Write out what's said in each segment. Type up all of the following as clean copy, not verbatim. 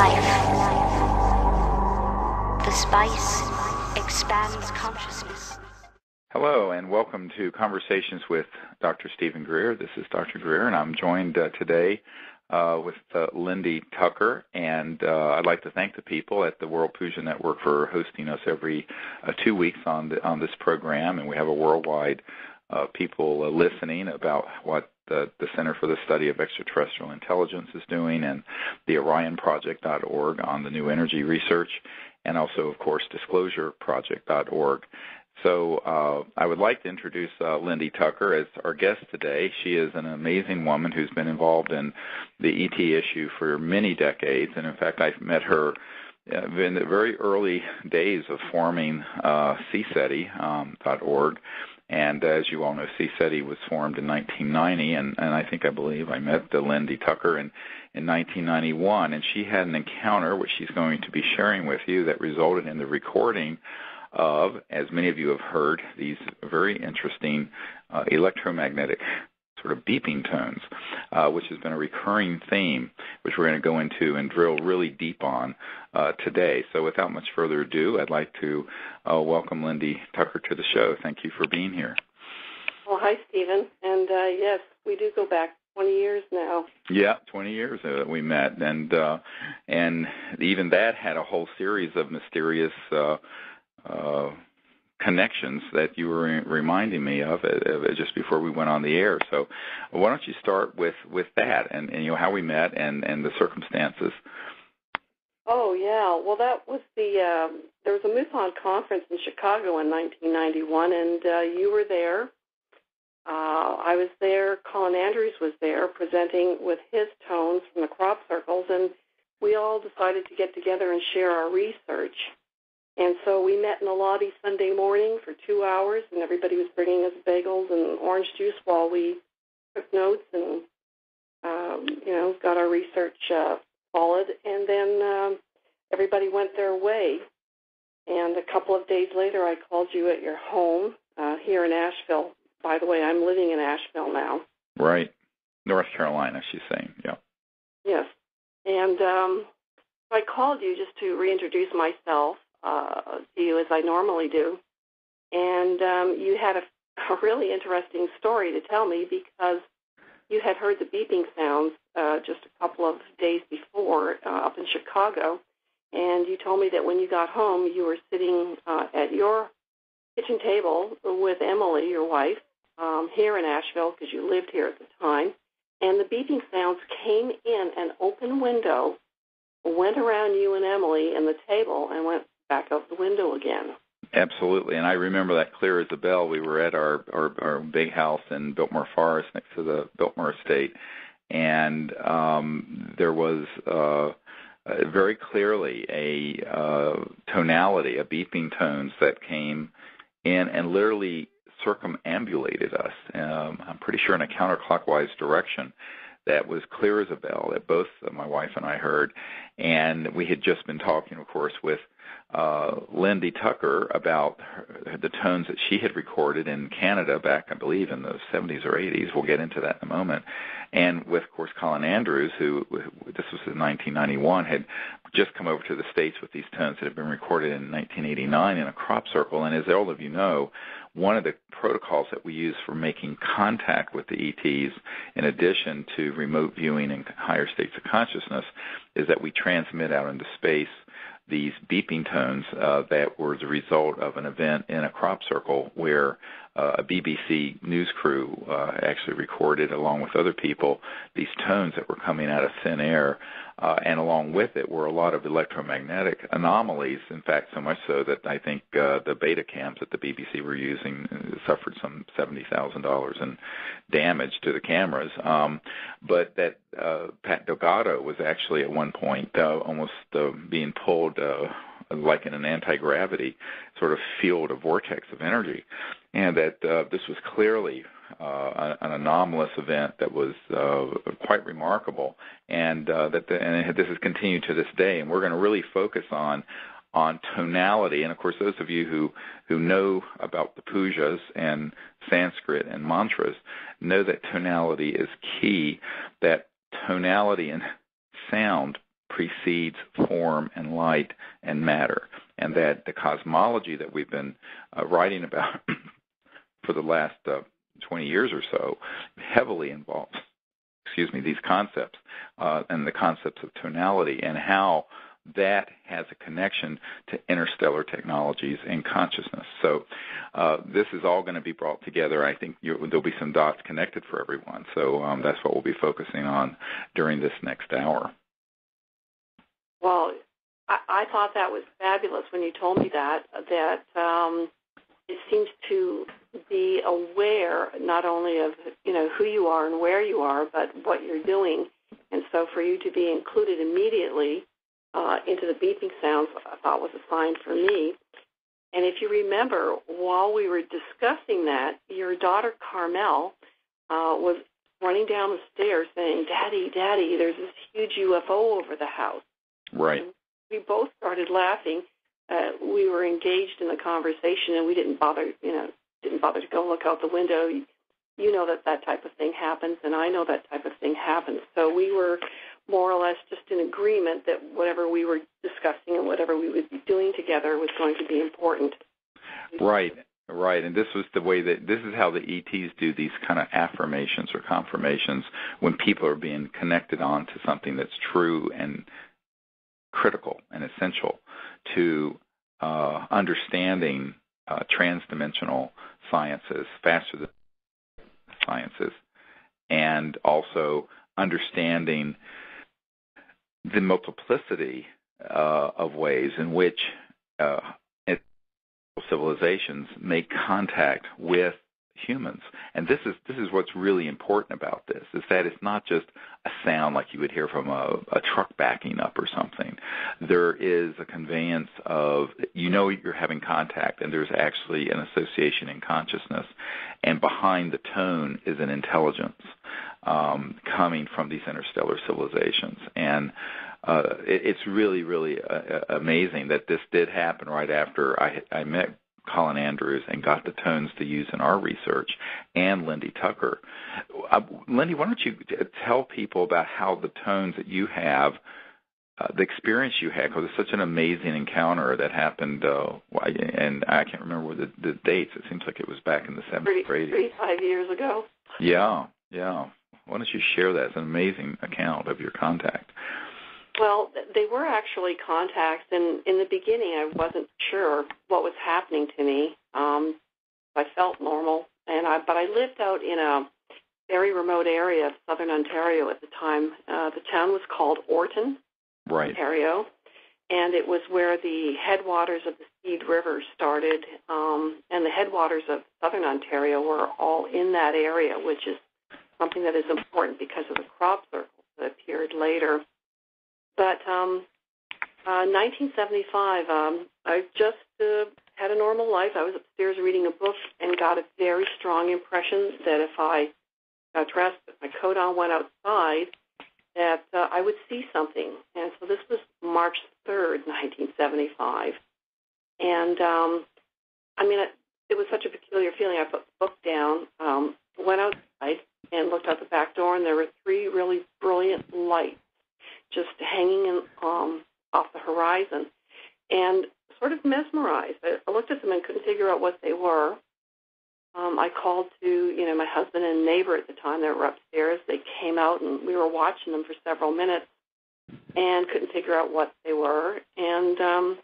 life. The spice expands consciousness. Hello, and welcome to Conversations with Dr. Steven Greer. This is Dr. Greer, and I'm joined today with Lindy Tucker. And I'd like to thank the people at the World Puja Network for hosting us every 2 weeks on this program. And we have a worldwide people listening about what the Center for the Study of Extraterrestrial Intelligence is doing, and the OrionProject.org on the new energy research, and also, of course, DisclosureProject.org. So I would like to introduce Lindy Tucker as our guest today. She is an amazing woman who's been involved in the ET issue for many decades, and in fact, I've met her in the very early days of forming CSETI.org. And as you all know, CSETI was formed in 1990, and I believe I met Lindy Tucker in 1991, and she had an encounter, which she's going to be sharing with you, that resulted in the recording of, as many of you have heard, these very interesting electromagnetic sort of beeping tones, which has been a recurring theme, which we're going to go into and drill really deep on today. So without much further ado, I'd like to welcome Lindy Tucker to the show. Thank you for being here. Well, hi, Stephen. And yes, we do go back 20 years now. Yeah, 20 years we met. And even that had a whole series of mysterious connections that you were reminding me of just before we went on the air. So why don't you start with that and how we met and the circumstances. Oh, yeah. Well, that was there was a MUFON conference in Chicago in 1991, and you were there. I was there. Colin Andrews was there presenting with his tones from the crop circles, and we all decided to get together and share our research. And so we met in the lobby Sunday morning for 2 hours, and everybody was bringing us bagels and orange juice while we took notes and, got our research followed. And then everybody went their way. And a couple of days later, I called you at your home here in Asheville. By the way, I'm living in Asheville now. Right. North Carolina, she's saying, yeah. Yes. And I called you just to reintroduce myself to you as I normally do. And you had a really interesting story to tell me because you had heard the beeping sounds just a couple of days before up in Chicago. And you told me that when you got home, you were sitting at your kitchen table with Emily, your wife, here in Asheville because you lived here at the time. And the beeping sounds came in an open window, went around you and Emily and the table, and went back out the window again. Absolutely, and I remember that clear as a bell. We were at our big house in Biltmore Forest next to the Biltmore Estate, and there was very clearly a tonality, a beeping tones that came in and literally circumambulated us. I'm pretty sure in a counterclockwise direction. That was clear as a bell that both my wife and I heard, and we had just been talking, of course, with Lindy Tucker about the tones that she had recorded in Canada back, I believe, in the 70s or 80s. We'll get into that in a moment. And with, of course, Colin Andrews, who, this was in 1991, had just come over to the States with these tones that had been recorded in 1989 in a crop circle. And as all of you know, one of the protocols that we use for making contact with the ETs, in addition to remote viewing and higher states of consciousness, is that we transmit out into space these beeping tones that were the result of an event in a crop circle where a BBC news crew actually recorded, along with other people, these tones that were coming out of thin air. And along with it were a lot of electromagnetic anomalies, in fact, so much so that I think the beta cams that the BBC were using suffered some $70,000 in damage to the cameras. But that Pat Delgado was actually at one point almost being pulled like in an anti-gravity sort of field, a vortex of energy, and that this was clearly an anomalous event that was quite remarkable, and this has continued to this day. And we're going to really focus on tonality. And of course, those of you who know about the pujas and Sanskrit and mantras know that tonality is key. That tonality and sound precedes form and light and matter, and that the cosmology that we've been writing about for the last 20 years or so heavily involves, these concepts and the concepts of tonality and how that has a connection to interstellar technologies and consciousness. So this is all going to be brought together. I think there'll be some dots connected for everyone. So that's what we'll be focusing on during this next hour. Well, I thought that was fabulous when you told me that it seems to be aware not only of, who you are and where you are, but what you're doing. And so for you to be included immediately into the beeping sounds, I thought was a sign for me. And if you remember, while we were discussing that, your daughter Carmel was running down the stairs saying, Daddy, Daddy, there's this huge UFO over the house. Right. And we both started laughing. We were engaged in the conversation, and we didn't bother to go look out the window. You know that type of thing happens, and I know that type of thing happens. So we were more or less just in agreement that whatever we were discussing and whatever we would be doing together was going to be important. Right. And this is how the ETs do these kind of affirmations or confirmations when people are being connected on to something that's true and critical and essential to understanding transdimensional sciences, faster than sciences, and also understanding the multiplicity of ways in which civilizations make contact with humans. And this is what's really important about this, is that it's not just a sound like you would hear from a truck backing up or something. There is a conveyance of, you're having contact, and there's actually an association in consciousness. And behind the tone is an intelligence coming from these interstellar civilizations. And it's really, really amazing that this did happen right after I met Colin Andrews and got the tones to use in our research, and Lindy Tucker. Lindy, why don't you tell people about how the tones that you have, the experience you had, because it's such an amazing encounter that happened, and I can't remember the dates. It seems like it was back in the 70s or 80s. 35 years ago. Yeah. Why don't you share that? It's an amazing account of your contact. Well, they were actually contacts, and in the beginning I wasn't sure what was happening to me. I felt normal, but I lived out in a very remote area of southern Ontario at the time. The town was called Orton, right, Ontario, and it was where the headwaters of the Seed River started, and the headwaters of southern Ontario were all in that area, which is something that is important because of the crop circles that appeared later. But 1975, I just had a normal life. I was upstairs reading a book and got a very strong impression that if I got dressed, put my coat on, went outside, that I would see something. And so this was March 3rd, 1975. And, it was such a peculiar feeling. I put the book down, went outside, and looked out the back door, and there were 3 really brilliant lights just hanging off the horizon, and sort of mesmerized. I looked at them and couldn't figure out what they were. I called to, my husband and neighbor at the time. They were upstairs. They came out, and we were watching them for several minutes and couldn't figure out what they were. And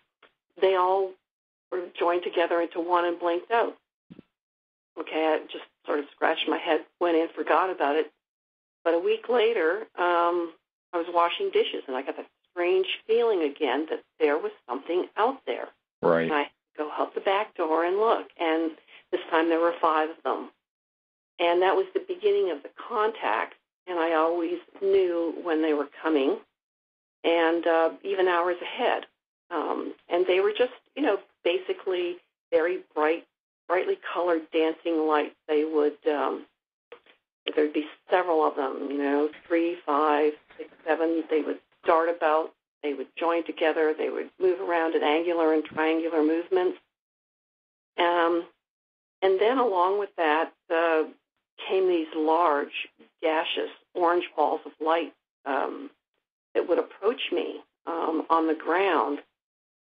they all were joined together into one and blinked out. Okay, I just sort of scratched my head, went in, forgot about it. But a week later, I was washing dishes, and I got that strange feeling again that there was something out there. Right. And I had to go out the back door and look, and this time there were 5 of them. And that was the beginning of the contact, and I always knew when they were coming, and even hours ahead. And they were just, basically very brightly colored dancing lights. They would, there'd be several of them, 3, 5, 6, 7. They would dart about. They would join together. They would move around in angular and triangular movements. And then along with that came these large, gaseous, orange balls of light that would approach approach me on the ground,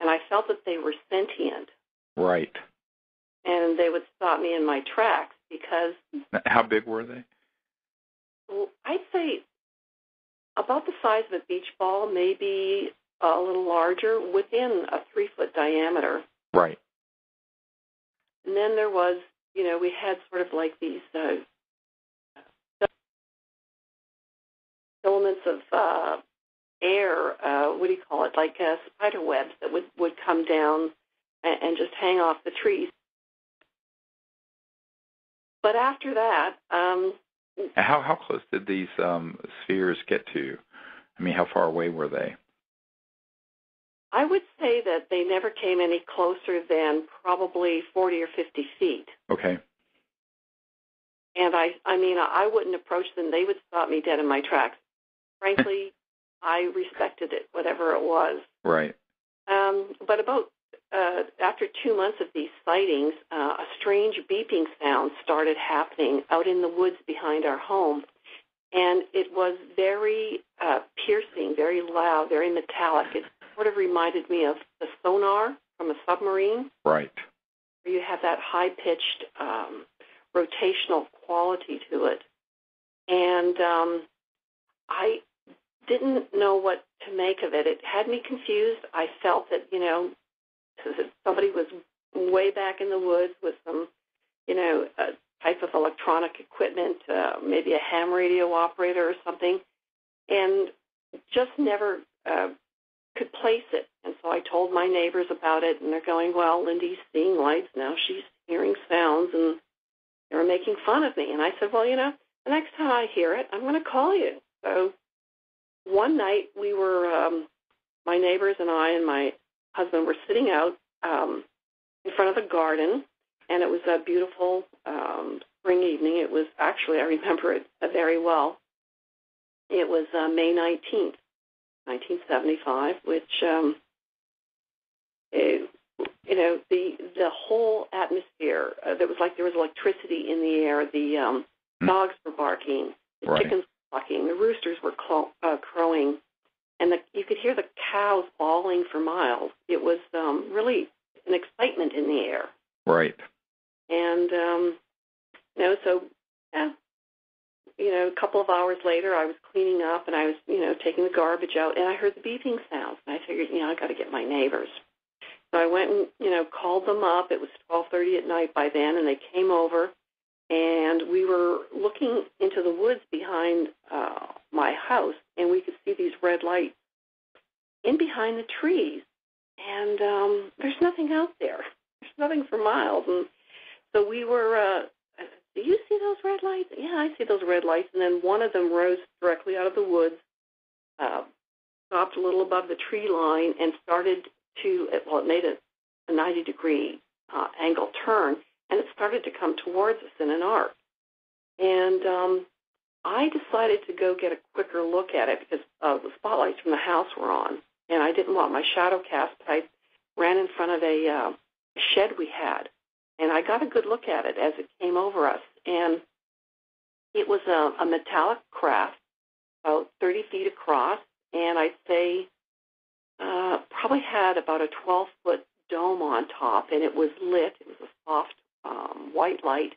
and I felt that they were sentient. Right. And they would stop me in my tracks because... How big were they? Well, I'd say about the size of a beach ball, maybe a little larger, within a 3-foot diameter. Right. And then there was, we had sort of like these filaments of air, what do you call it, like spider webs that would come down and just hang off the trees. But after that... How close did these spheres get to you? I mean, how far away were they? I would say that they never came any closer than probably 40 or 50 feet. Okay. And I wouldn't approach them. They would stop me dead in my tracks. Frankly, I respected it, whatever it was. Right. But about after 2 months of these sightings, a strange beeping sound started happening out in the woods behind our home. And it was very piercing, very loud, very metallic. It sort of reminded me of the sonar from a submarine. Right. Where you have that high-pitched rotational quality to it. And I didn't know what to make of it. It had me confused. I felt that, somebody was way back in the woods with some, type of electronic equipment, maybe a ham radio operator or something, and just never could place it. And so I told my neighbors about it, and they're going, well, Lindy's seeing lights now. She's hearing sounds, and they were making fun of me. And I said, well, the next time I hear it, I'm going to call you. So one night we were, my neighbors and I and my husband were sitting out in front of the garden, and it was a beautiful spring evening. It was actually, I remember it very well. It was May 19th, 1975, which, the whole atmosphere, there was electricity in the air. The dogs were barking, the right. chickens were clucking, the roosters were crowing, and you could hear the cows bawling for miles. It was really an excitement in the air. Right. And, so, yeah, a couple of hours later, I was cleaning up, and I was, taking the garbage out, and I heard the beeping sounds, and I figured, I got to get my neighbors. So I went and, called them up. It was 12:30 at night by then, and they came over, and we were looking into the woods behind my house, and we could see these red lights in behind the trees, and there's nothing out there. There's nothing for miles, and so we were, do you see those red lights? Yeah, I see those red lights, and then one of them rose directly out of the woods, stopped a little above the tree line, and started to, it made a 90-degree angle turn, and it started to come towards us in an arc. And I decided to go get a quicker look at it because the spotlights from the house were on, and I didn't want my shadow cast, but I ran in front of a shed we had, and I got a good look at it as it came over us. And it was a metallic craft, about 30 feet across, and I'd say probably had about a 12-foot dome on top, and it was lit. It was a soft white light.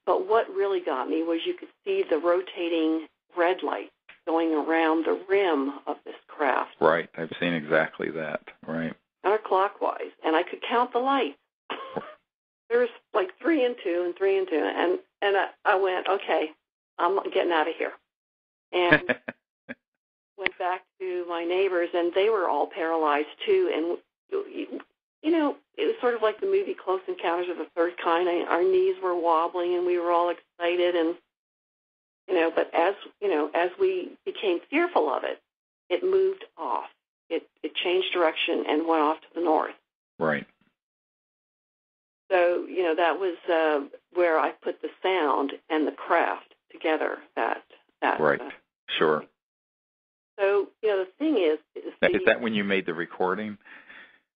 But what really got me was you could see the rotating red light going around the rim of this craft. Right. I've seen exactly that. Right. Counterclockwise, and I could count the lights. There was like 3 and 2 and 3 and 2, and I went, okay, I'm getting out of here. And went back to my neighbors, and they were all paralyzed too. And it was sort of like the movie Close Encounters of the Third Kind. Our knees were wobbling, and we were all excited. And but as we became fearful of it, it moved off. It changed direction and went off to the north. Right. So that was where I put the sound and the craft together. That right. Sure. So the thing is that when you made the recording?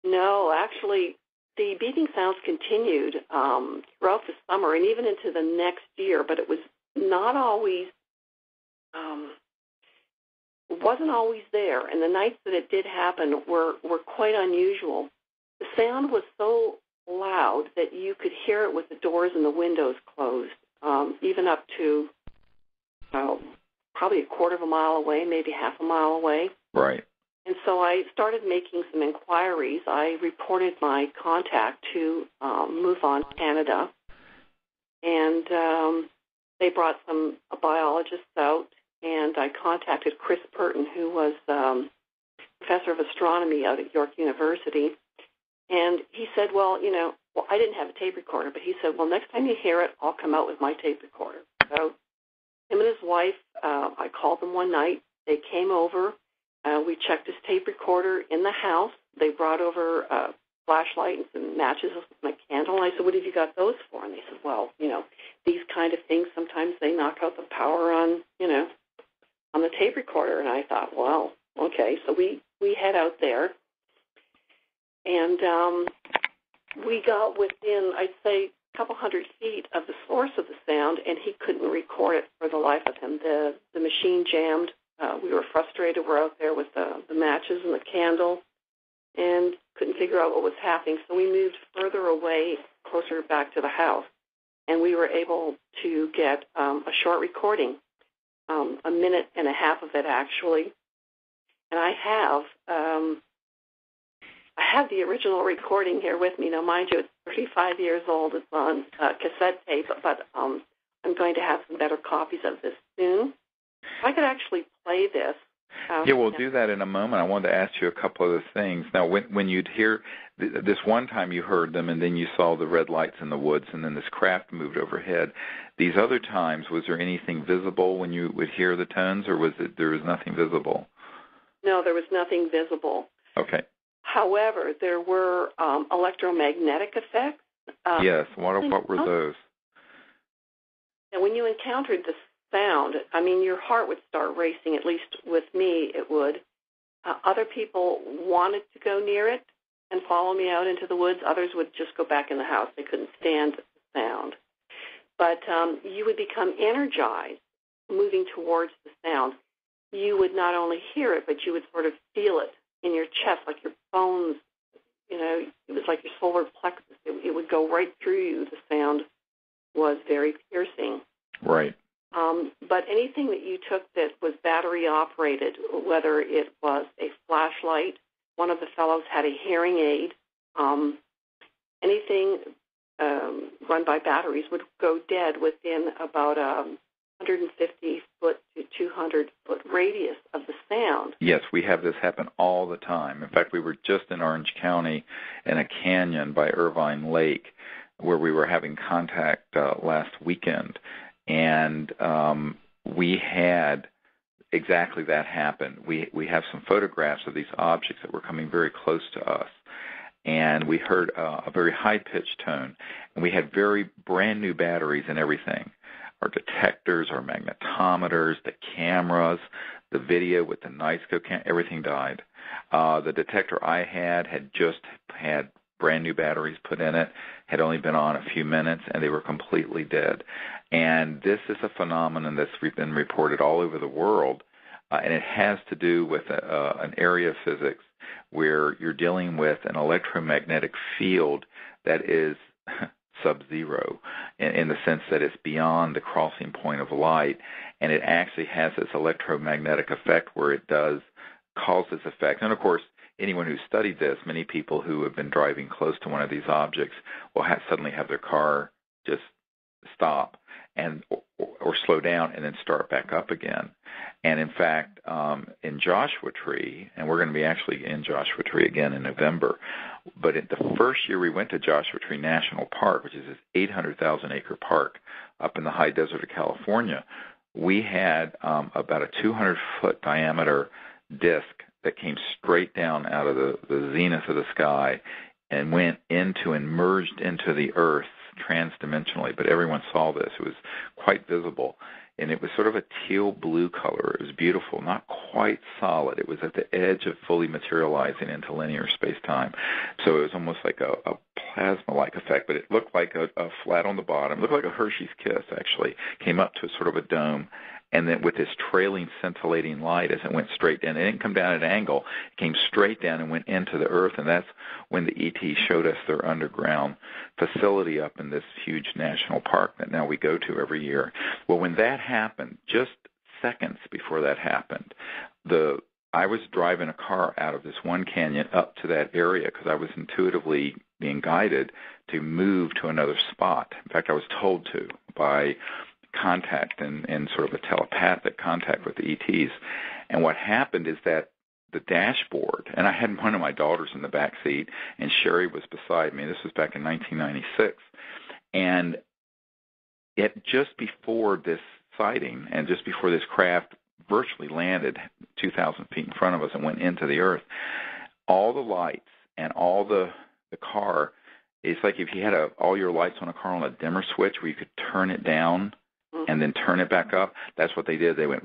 No, actually, the beeping sounds continued throughout the summer and even into the next year, but it was not always wasn't always there, and the nights that it did happen were quite unusual. The sound was so loud that you could hear it with the doors and the windows closed, even up to probably a quarter of a mile away, maybe half a mile away. Right. And so I started making some inquiries. I reported my contact to Move On Canada, and they brought a biologist out, and I contacted Chris Purton, who was professor of astronomy out at York University, and he said, well, I didn't have a tape recorder, but he said, well, next time you hear it, I'll come out with my tape recorder. So him and his wife, I called them one night. They came over. We checked his tape recorder in the house. They brought over a flashlight and some matches and a candle. And I said, what have you got those for? And they said, well, these kind of things, sometimes they knock out the power on the tape recorder. And I thought, well, okay. So we head out there. And we got within, I'd say, a couple 100 feet of the source of the sound, and he couldn't record it for the life of him. The machine jammed. We were frustrated. We're out there with the matches and the candle and couldn't figure out what was happening. So we moved further away, closer back to the house, and we were able to get a short recording, a minute and a half of it, actually. And I have the original recording here with me. Now, mind you, it's 35 years old. It's on cassette tape, but I'm going to have some better copies of this soon. If I could actually play this. Yeah, we'll do that in a moment. I wanted to ask you a couple other things. Now, when you'd hear, this one time you heard them, and then you saw the red lights in the woods, and then this craft moved overhead. These other times, was there anything visible when you would hear the tones, or there was nothing visible? No, there was nothing visible. Okay. However, there were electromagnetic effects. Yes. What were those? And when you encountered the sound, your heart would start racing, at least with me it would. Other people wanted to go near it and follow me out into the woods. Others would just go back in the house. They couldn't stand the sound. But you would become energized moving towards the sound. You would not only hear it, but you would sort of feel it in your chest, like your bones. It was like your solar plexus. It would go right through you. The sound was very piercing. Right. But anything that you took that was battery operated, whether it was a flashlight, one of the fellows had a hearing aid, anything run by batteries would go dead within about 150-foot to 200-foot radius of the sound. Yes, we have this happen all the time. In fact, we were just in Orange County in a canyon by Irvine Lake where we were having contact last weekend. And we had exactly that happen. We have some photographs of these objects that were coming very close to us. And we heard a very high-pitched tone. And we had very brand-new batteries and everything. Our detectors, our magnetometers, the cameras, the video with the night scope, everything died. The detector I had just had brand-new batteries put in it, had only been on a few minutes, and they were completely dead. And this is a phenomenon that's been reported all over the world, and it has to do with an area of physics where you're dealing with an electromagnetic field that is sub-zero in the sense that it's beyond the crossing point of light, and it actually has this electromagnetic effect where it does cause this effect. And, of course, anyone who's studied this, many people who have been driving close to one of these objects will suddenly have their car just stop and or slow down and then start back up again. And in fact, in Joshua Tree, and we're going to be actually in Joshua Tree again in November, but in the first year we went to Joshua Tree National Park, which is this 800,000-acre park up in the high desert of California, we had about a 200-foot diameter disc that came straight down out of the zenith of the sky and went into and merged into the earth transdimensionally. But everyone saw this. It was quite visible. And it was sort of a teal blue color. It was beautiful, not quite solid. It was at the edge of fully materializing into linear space-time. So it was almost like a plasma-like effect, but it looked like a flat on the bottom. It looked like a Hershey's Kiss, actually. Came up to sort of a dome and then with this trailing, scintillating light as it went straight down. It didn't come down at an angle. It came straight down and went into the earth, and that's when the ET showed us their underground facility up in this huge national park that now we go to every year. Well, when that happened, just seconds before that happened, I was driving a car out of this one canyon up to that area because I was intuitively being guided to move to another spot. In fact, I was told to by contact and sort of a telepathic contact with the ETs. And what happened is that the dashboard, and I had one of my daughters in the back seat, and Sherry was beside me. This was back in 1996. And just before this sighting and just before this craft virtually landed 2,000 feet in front of us and went into the earth, all the lights and all the car, it's like if you had all your lights on a car on a dimmer switch where you could turn it down and then turn it back up. That's what they did. They went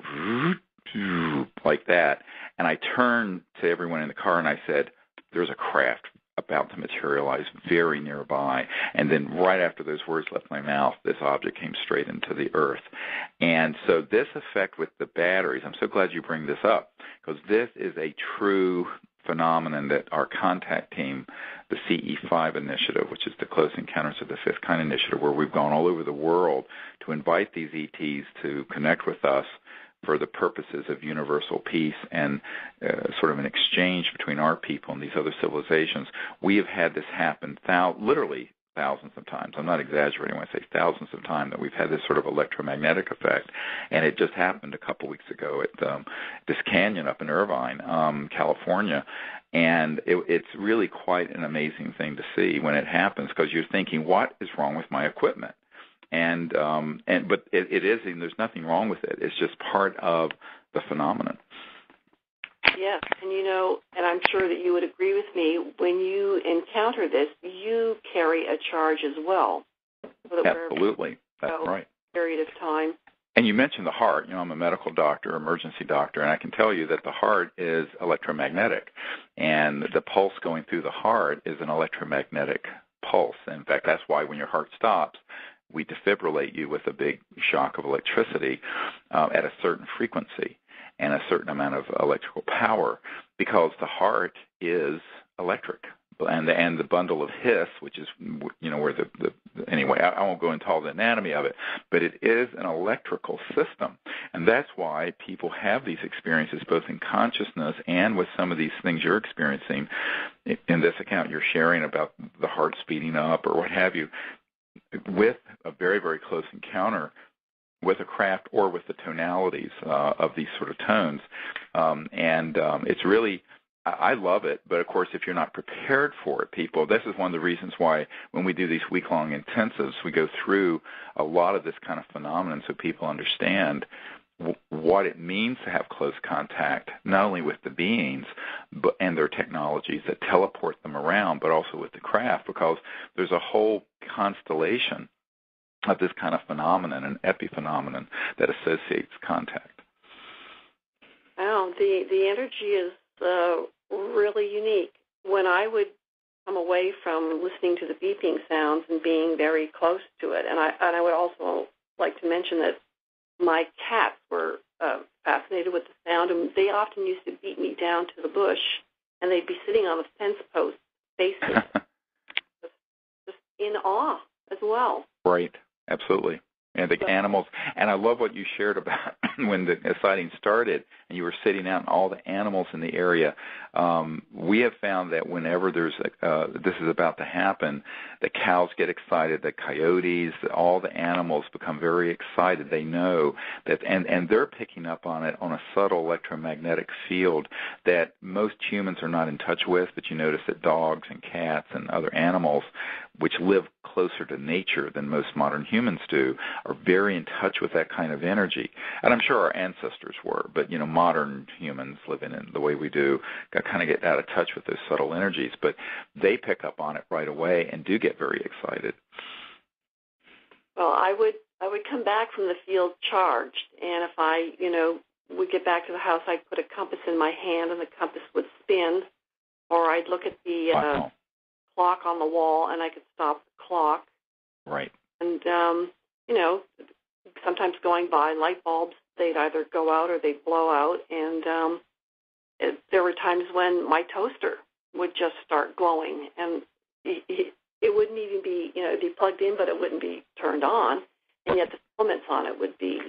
like that. And I turned to everyone in the car and I said, there's a craft about to materialize very nearby. And then right after those words left my mouth, this object came straight into the earth. And so this effect with the batteries, I'm so glad you bring this up, because this is a true phenomenon that our contact team, the CE5 initiative, which is the Close Encounters of the Fifth Kind initiative, where we've gone all over the world to invite these ETs to connect with us for the purposes of universal peace and sort of an exchange between our people and these other civilizations. We have had this happen literally thousands of times. I'm not exaggerating when I say thousands of times that we've had this sort of electromagnetic effect. And it just happened a couple weeks ago at this canyon up in Irvine, California. And it's really quite an amazing thing to see when it happens, because you're thinking, what is wrong with my equipment? But it is, and there's nothing wrong with it. It's just part of the phenomenon. Yes, and I'm sure that you would agree with me, when you encounter this, you carry a charge as well. So that Absolutely. That's right. Period of time. And you mentioned the heart. I'm a medical doctor, emergency doctor, and I can tell you that the heart is electromagnetic, and the pulse going through the heart is an electromagnetic pulse. In fact, that's why when your heart stops, we defibrillate you with a big shock of electricity at a certain frequency and a certain amount of electrical power, because the heart is electric. And the bundle of His, which is, where anyway, I won't go into all the anatomy of it, but it is an electrical system. And that's why people have these experiences, both in consciousness and with some of these things you're experiencing. In this account you're sharing about the heart speeding up or what have you, with a very, very close encounter with a craft or with the tonalities of these sort of tones. It's really, I love it, but of course if you're not prepared for it, people, this is one of the reasons why when we do these week-long intensives, we go through a lot of this kind of phenomenon so people understand what it means to have close contact, not only with the beings and their technologies that teleport them around, but also with the craft, because there's a whole constellation of this kind of phenomenon, an epiphenomenon that associates contact. Wow, the energy is really unique. When I would come away from listening to the beeping sounds and being very close to it, and I would also like to mention that my cats were fascinated with the sound, and they often used to beat me down to the bush, and they'd be sitting on the fence post facing just in awe as well. Right, absolutely. And the animals, and I love what you shared about when the sighting started and you were sitting out and all the animals in the area. We have found that whenever this is about to happen, the cows get excited, the coyotes, all the animals become very excited. They know that, and they're picking up on it on a subtle electromagnetic field that most humans are not in touch with, but you notice that dogs and cats and other animals, which live closer to nature than most modern humans do, are very in touch with that kind of energy. And I'm sure our ancestors were, but, modern humans living in the way we do kind of get out of touch with those subtle energies. But they pick up on it right away and do get very excited. Well, I would come back from the field charged, and if I, would get back to the house, I'd put a compass in my hand and the compass would spin, or I'd look at the clock on the wall and I could stop the clock. Right. And, sometimes going by light bulbs they'd either go out or they'd blow out, and there were times when my toaster would just start glowing, and it wouldn't even be, it'd be plugged in, but it wouldn't be turned on, and yet the filaments on it would be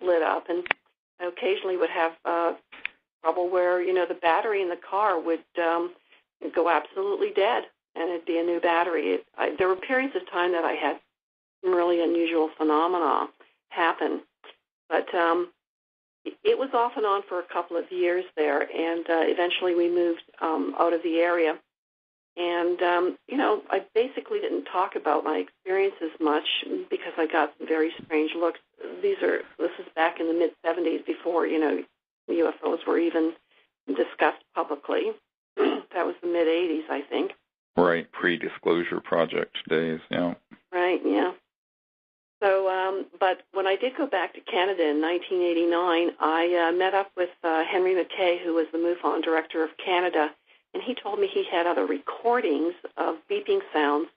lit up. And I occasionally would have trouble where, the battery in the car would go absolutely dead, and it'd be a new battery. There were periods of time that I had some really unusual phenomena happen, but it was off and on for a couple of years there, and eventually we moved out of the area. And, I basically didn't talk about my experiences much because I got some very strange looks. This is back in the mid-'70s before, UFOs were even discussed publicly. That was the mid-'80s, I think. Right, pre-disclosure project days, yeah. Right, yeah. So, but when I did go back to Canada in 1989, I met up with Henry McKay, who was the MUFON director of Canada, and he told me he had other recordings of beeping sounds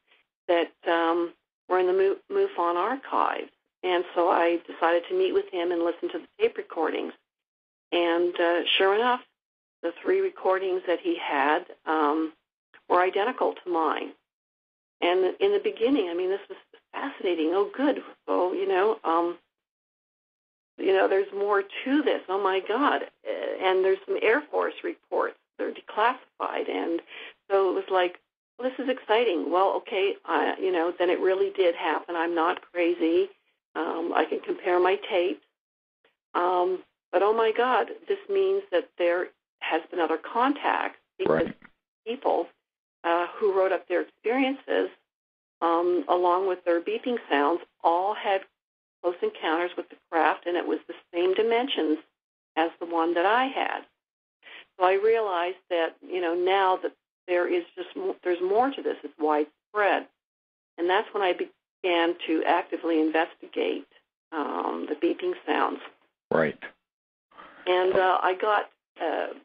that were in the MUFON archives. And so I decided to meet with him and listen to the tape recordings. And sure enough, the 3 recordings that he had were identical to mine. And in the beginning, this was fascinating. Oh, good. So, there's more to this. Oh, my God. And there's some Air Force reports. They're declassified. And so it was like, well, this is exciting. Well, okay, then it really did happen. I'm not crazy. I can compare my tapes. But, oh, my God, this means that there has been other contacts because people who wrote up their experiences along with their beeping sounds all had close encounters with the craft, and it was the same dimensions as the one that I had. So I realized that, now that there's more to this. It's widespread. And that's when I began to actively investigate the beeping sounds. Right. And I got to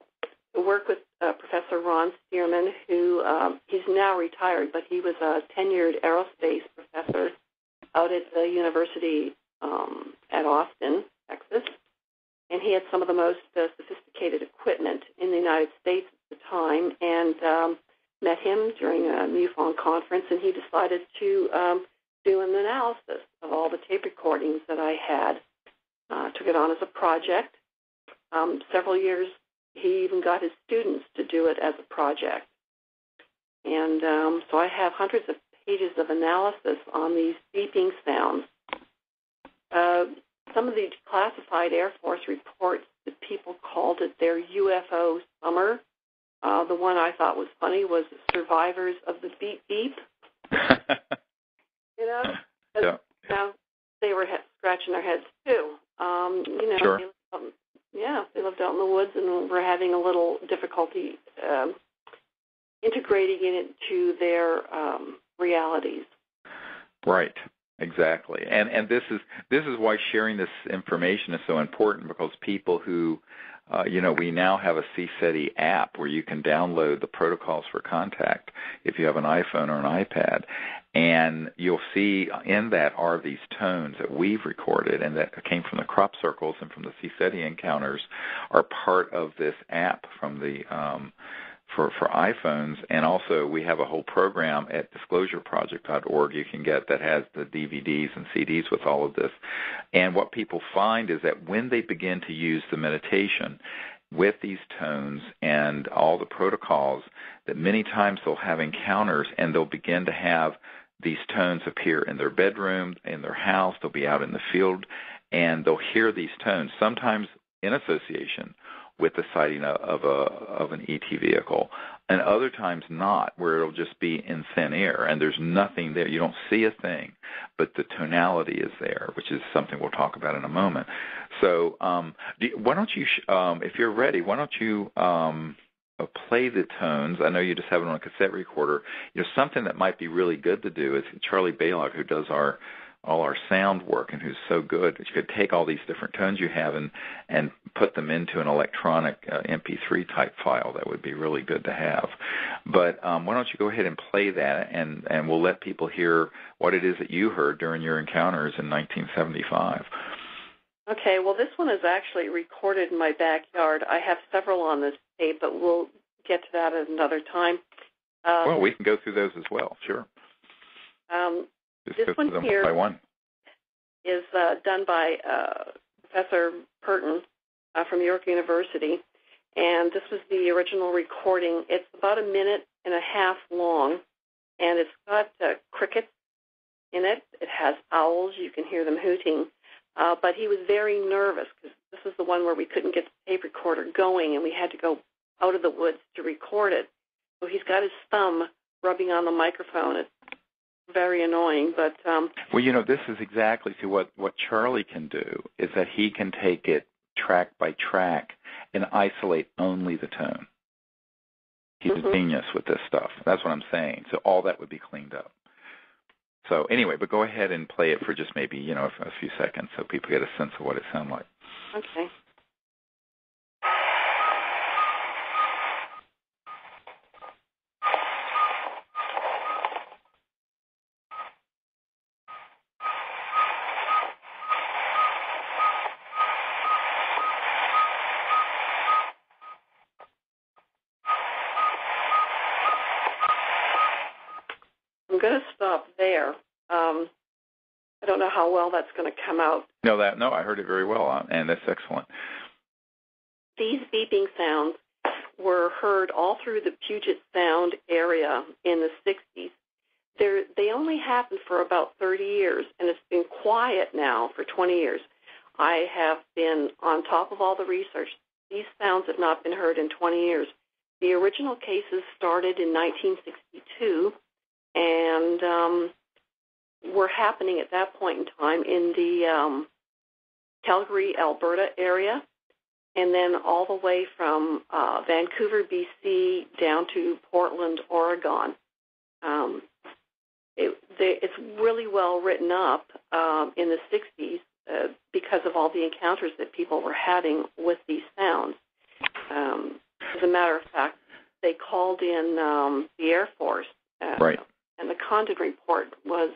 work with Professor Ron Stearman, who he's now retired, but he was a tenured aerospace professor out at the University at Austin, Texas. And he had some of the most sophisticated equipment in the United States at the time, and met him during a MUFON conference, and he decided to do an analysis of all the tape recordings that I had. Took it on as a project. Several years, he even got his students to do it as a project. And so I have hundreds of pages of analysis on these beeping sounds. Some of the classified Air Force reports that people called it their UFO summer. The one I thought was funny was survivors of the beep beep. Yeah. Now they were scratching their heads too. Sure. They lived out in the woods and were having a little difficulty integrating it into their realities. Right. Exactly. And this is why sharing this information is so important, because people who we now have a CSETI app where you can download the protocols for contact if you have an iPhone or an iPad, and you'll see in that are these tones that we've recorded and that came from the crop circles and from the CSETI encounters are part of this app from the for iPhones. And also we have a whole program at disclosureproject.org you can get that has the DVDs and CDs with all of this. And what people find is that when they begin to use the meditation with these tones and all the protocols, that many times they'll have encounters and they'll begin to have these tones appear in their bedroom, in their house, they'll be out in the field, and they'll hear these tones, sometimes in association with the sighting of an ET vehicle, and other times not, where it'll just be in thin air and there's nothing there. You don't see a thing, but the tonality is there, which is something we'll talk about in a moment. So why don't you, if you're ready, why don't you play the tones? I know you just have it on a cassette recorder. Something that might be really good to do is Charlie Baylock, who does all our sound work and who's so good, you could take all these different tones you have and put them into an electronic MP3 type file. That would be really good to have. But why don't you go ahead and play that, and we'll let people hear what it is that you heard during your encounters in 1975. Okay, well, this one is actually recorded in my backyard. I have several on this tape, but we'll get to that at another time. Well, we can go through those as well, sure. Just this go one through them here by one. is done by Professor Purton from York University, and this was the original recording. It's about 1.5 minutes long, and it's got crickets in it. It has owls. You can hear them hooting. But he was very nervous because this is the one where we couldn't get the tape recorder going, and we had to go out of the woods to record it. So he's got his thumb rubbing on the microphone. It's very annoying, but... Well, this is exactly what Charlie can do, is that he can take it track by track and isolate only the tone. He's a genius with this stuff. That's what I'm saying. So all that would be cleaned up. So anyway, but go ahead and play it for just maybe, a few seconds so people get a sense of what it sounds like. Okay. I'm going to stop there. I don't know how well that's going to come out. No, I heard it very well, and that's excellent. These beeping sounds were heard all through the Puget Sound area in the 60s. They only happened for about 30 years, and it's been quiet now for 20 years. I have been on top of all the research. These sounds have not been heard in 20 years. The original cases started in 1962, and were happening at that point in time in the Calgary, Alberta area, and then all the way from Vancouver, BC, down to Portland, Oregon. It's really well written up in the 60s because of all the encounters that people were having with these sounds. As a matter of fact, they called in the Air Force. Right. And the Condon report was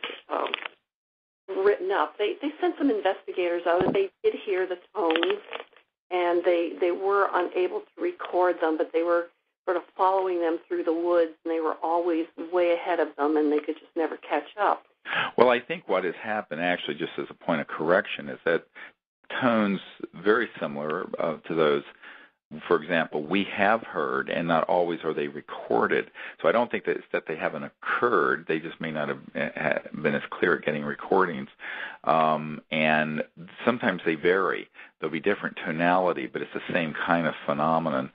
written up. They sent some investigators out, and they did hear the tones, and they were unable to record them, but they were sort of following them through the woods, and they were always way ahead of them, and they could just never catch up. Well, I think what has happened, actually, just as a point of correction, is that tones very similar to those, for example, we have heard, and not always are they recorded. So I don't think that it's that they haven't occurred. They just may not have been as clear at getting recordings. And sometimes they vary. There'll be different tonality, but it's the same kind of phenomenon,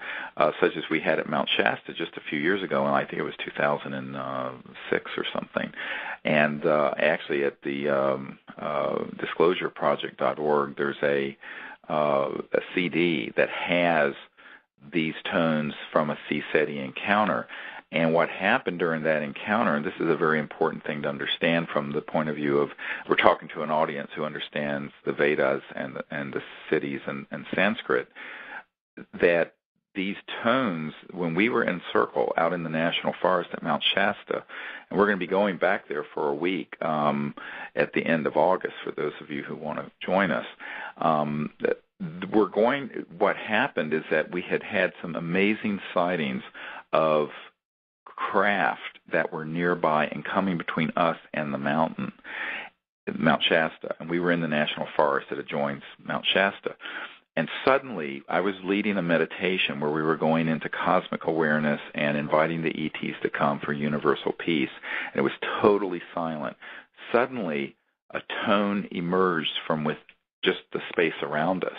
such as we had at Mount Shasta just a few years ago, and I think it was 2006 or something. And actually at the disclosureproject.org, there's a CD that has these tones from a CSETI encounter. And what happened during that encounter, and this is a very important thing to understand from the point of view of, we're talking to an audience who understands the Vedas and the cities and Sanskrit, that these tones, when we were in circle out in the National Forest at Mount Shasta, and we're going to be going back there for a week at the end of August for those of you who want to join us, what happened is that we had some amazing sightings of craft that were nearby and coming between us and the mountain, Mount Shasta, and we were in the National Forest that adjoins Mount Shasta. And suddenly, I was leading a meditation where we were going into cosmic awareness and inviting the ETs to come for universal peace, and it was totally silent. Suddenly, a tone emerged from with just the space around us.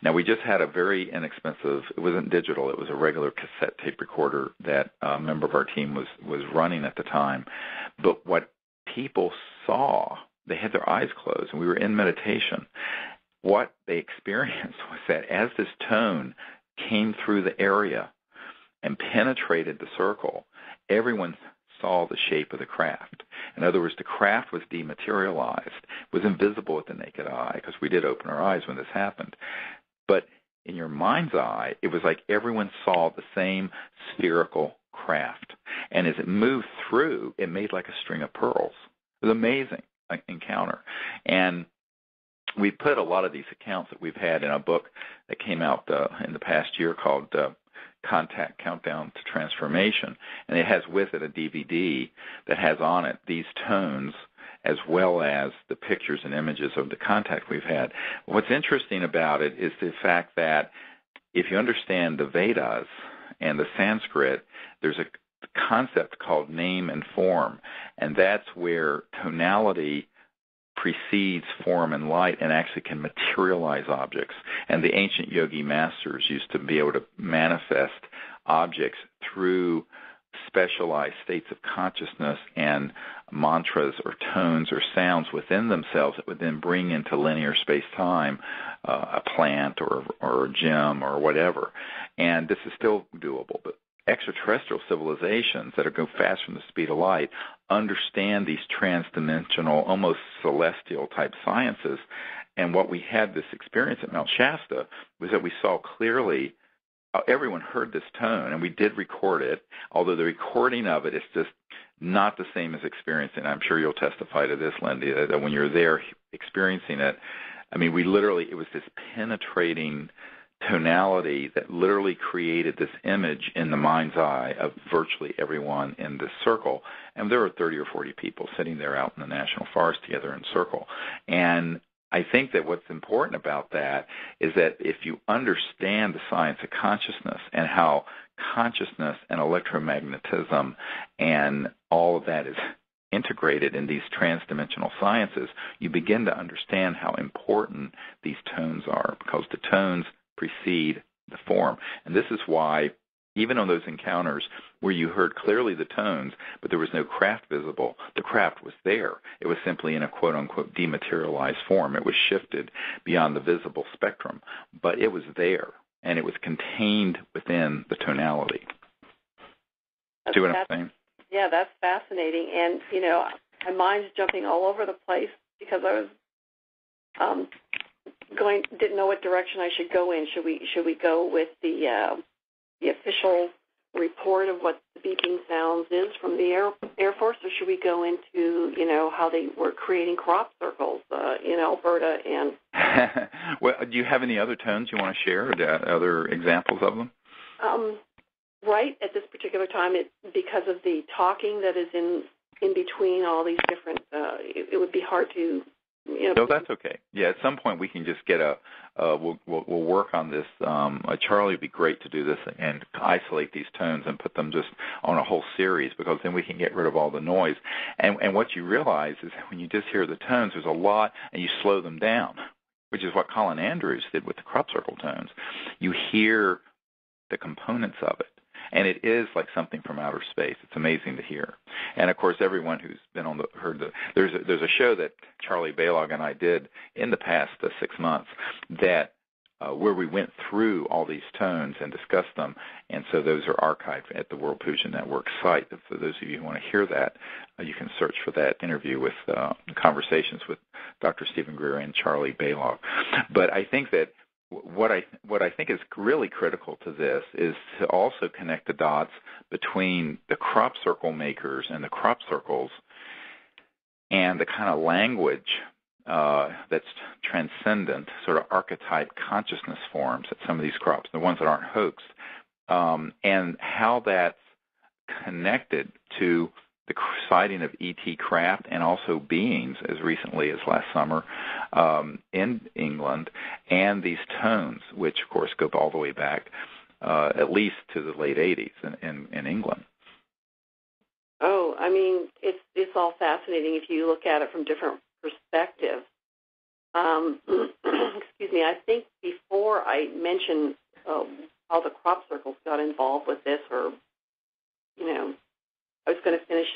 Now, we just had a very inexpensive, it wasn't digital, it was a regular cassette tape recorder that a member of our team was running at the time. But what people saw, they had their eyes closed, and we were in meditation. What they experienced was that as this tone came through the area and penetrated the circle, everyone saw the shape of the craft. In other words, the craft was dematerialized, was invisible with the naked eye, because we did open our eyes when this happened. But in your mind's eye, it was like everyone saw the same spherical craft. And as it moved through, it made like a string of pearls. It was an amazing encounter. And we put a lot of these accounts that we've had in a book that came out in the past year called Contact Countdown to Transformation, and it has with it a DVD that has on it these tones as well as the pictures and images of the contact we've had. What's interesting about it is the fact that if you understand the Vedas and the Sanskrit, there's a concept called name and form, and that's where tonality precedes form and light and actually can materialize objects. And the ancient yogi masters used to be able to manifest objects through specialized states of consciousness and mantras or tones or sounds within themselves that would then bring into linear space-time a plant or a gem or whatever. And this is still doable, but extraterrestrial civilizations that go fast from the speed of light understand these transdimensional, almost celestial-type sciences. And what we had this experience at Mount Shasta was that we saw clearly everyone heard this tone, and we did record it, although the recording of it is just not the same as experiencing it. I'm sure you'll testify to this, Lindy, that when you're there experiencing it, I mean, it was this penetrating tonality that literally created this image in the mind's eye of virtually everyone in this circle. And there were 30 or 40 people sitting there out in the National Forest together in a circle. And I think that what's important about that is that if you understand the science of consciousness and how consciousness and electromagnetism and all of that is integrated in these transdimensional sciences, you begin to understand how important these tones are, because the tones precede the form. And this is why, even on those encounters where you heard clearly the tones, but there was no craft visible, the craft was there. It was simply in a quote-unquote dematerialized form. It was shifted beyond the visible spectrum, but it was there, and it was contained within the tonality. See what I'm saying? Yeah, that's fascinating. And, you know, my mind's jumping all over the place because I was didn't know what direction I should go in. Should we go with the official report of what the beeping sounds is from the Air Force, or should we go into, you know, how they were creating crop circles in Alberta? And well, do you have any other tones you want to share, other examples of them? Right at this particular time, because of the talking that is in between all these different, it would be hard to. No, that's okay. Yeah, at some point we can just get we'll work on this. Charlie would be great to do this and isolate these tones and put them just on a whole series, because then we can get rid of all the noise. And what you realize is that when you just hear the tones, there's a lot, and you slow them down, which is what Colin Andrews did with the crop circle tones. You hear the components of it. And it is like something from outer space. It's amazing to hear. And of course, everyone who's been there's a show that Charlie Balog and I did in the past 6 months that where we went through all these tones and discussed them. And so those are archived at the World Puja Network site. For those of you who want to hear that, you can search for that interview with conversations with Dr. Steven Greer and Charlie Balog. But I think that what I think is really critical to this is to also connect the dots between the crop circle makers and the crop circles and the kind of language that's transcendent, sort of archetype consciousness forms that some of these crops, the ones that aren't hoaxed, and how that's connected to the sighting of ET craft and also beings as recently as last summer in England, and these tones, which, of course, go all the way back at least to the late 80s in England. Oh, I mean, it's all fascinating if you look at it from different perspectives. Excuse me, I think before I mentioned how the crop circles got involved with this, or, you know, I was going to finish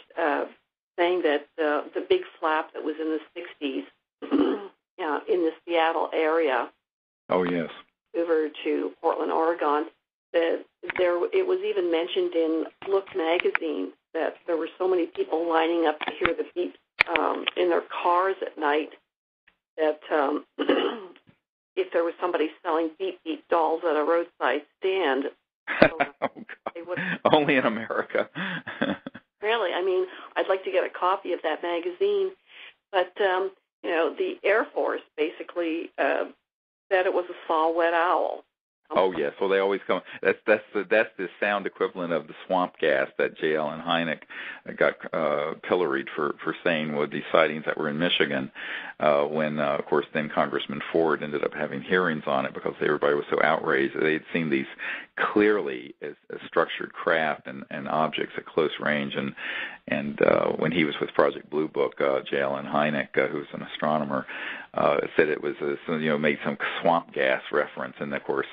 saying that the big flap that was in the 60s in the Seattle area. Oh, yes. Over to Portland, Oregon, that it was even mentioned in Look magazine that there were so many people lining up to hear the beeps in their cars at night that if there was somebody selling beep beep dolls at a roadside stand, they would only in America. Really, I mean, I'd like to get a copy of that magazine. But, you the Air Force basically said it was a saw-whet owl. Oh yes, well they always come. That's the sound equivalent of the swamp gas that J. Allen Hynek got pilloried for saying with these sightings that were in Michigan, when of course then Congressman Ford ended up having hearings on it because everybody was so outraged. They had seen these clearly as structured craft and objects at close range, and when he was with Project Blue Book, J. Allen Hynek, who's an astronomer, said it was made some swamp gas reference, and of course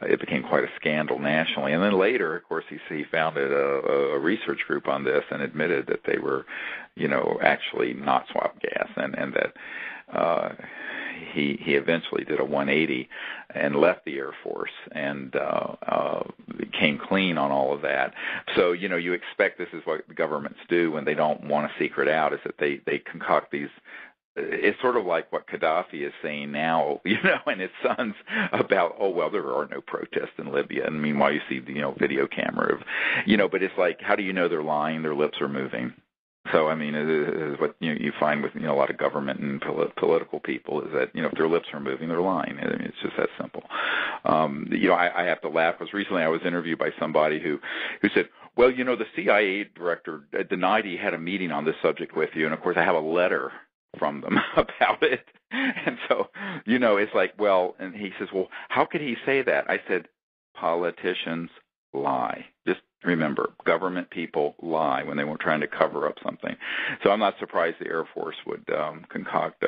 it became quite a scandal nationally. And then later, of course, he founded a research group on this and admitted that they were, actually not swamp gas, and that he eventually did a 180 and left the Air Force and came clean on all of that. So, you expect this is what the governments do when they don't want a secret out, is that they concoct these. It's sort of like what Gaddafi is saying now, and his sons about, there are no protests in Libya. And meanwhile, you see the, video camera of, but it's like, how do you know they're lying? Their lips are moving. So, it is what you find with, a lot of government and political people is that, if their lips are moving, they're lying. It's just that simple. I have to laugh because recently I was interviewed by somebody who said, well, the CIA director denied he had a meeting on this subject with you. And of course I have a letter from them about it. And so, it's like, and he says, well, how could he say that? I said, politicians lie. Just remember, government people lie when they were trying to cover up something. So I'm not surprised the Air Force would concoct